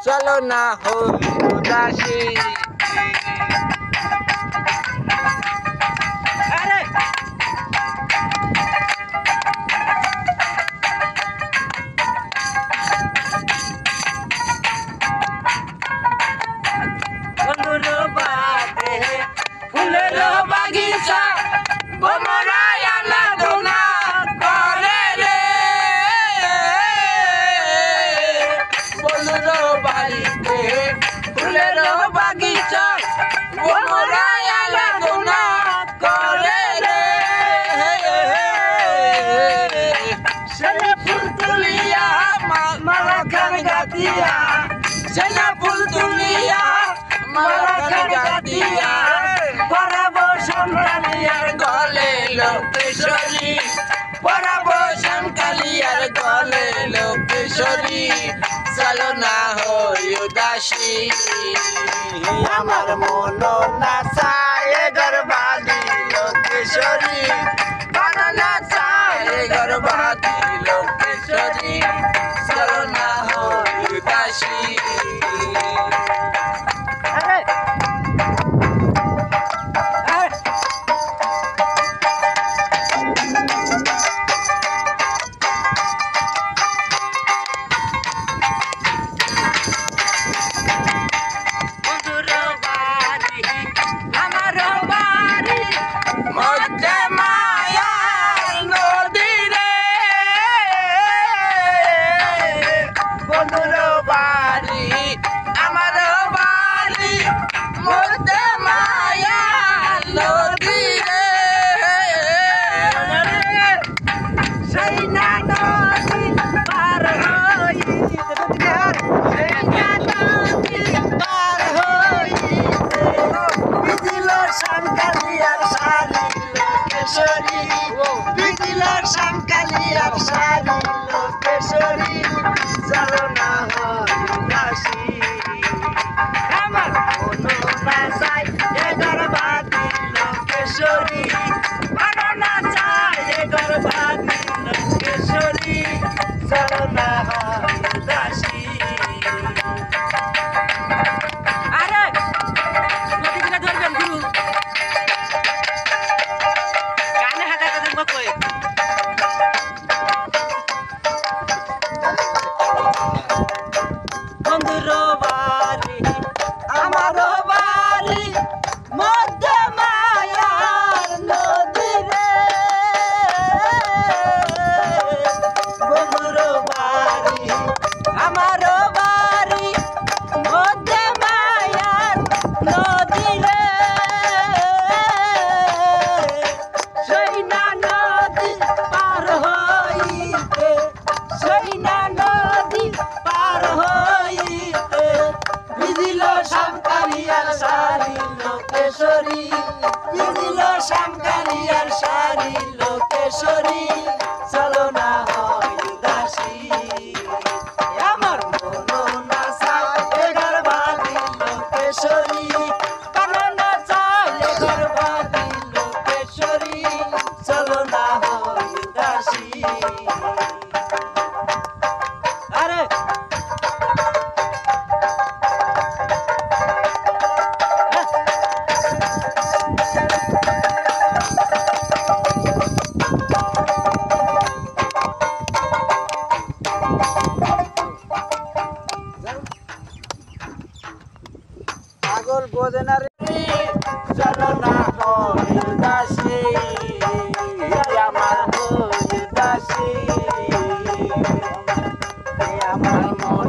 চলো না হই উদাসী। ফুলের বাগিচা ভ্রমরায় আনাগোনা করে রে, বন্ধুর বাড়িতে ফুলের বাগিচা ভ্রমরায় আনাগোনা করে রে। সেনা ফুল তুলিয়া মালা খান গাতিয়া, সেনা ফুল তুলিয়া মালা খান গাতিয়া, পরাবো শ্যামকালিয়ার গলে লোকেশ্বরী, পরাবো শ্যামকালিয়ার গলে লোকেশ্বরী, চলো না হই উদাসী। আমার মন না চায় গর্বাদি লোকেশ্বরী, মন না চায় গর্বাদি লোকেশ্বরী, চলো না হই উদাসী। শ্যামকালিয়ার শাড়ি লোকেশ্বরী, চলো না হই উদাসী। আমার মন না চাই এ গর্বাদি লোকেশ্বরী, মন না চাই এ গর্বাদি লোকেশ্বরী, চলো না হই উদাসী। আরে নদীগুলা ধরবেন গুরু, গানে হাতে হাতে কই বন্ধুর বাড়ি আমার বাড়ি মধ্যে মায়ার নদী রে, বন্ধুর বাড়ি আমার বাড়ি মধ্যে মায়ার নদী রে, সেই না নদী পার হইতে, সেই না নদী পার হইতে, বিজিল শ্যামকালিয়ার শাড়ি লোকেশ্বরী, বিজিল শ্যামকালিয়ার শাড়ি লোকেশ্বরী, চলো না হই উদাসী। আমার মন না চায় গর্বাদি লোকেশ্বরী, মন না চায় গর্বাদি লোকেশ্বরী, চলো না হই উদাসী। আরে পাগল বোঝে না রে, চলো না হই উদাসী। আমার হই উদাসী, আমার মন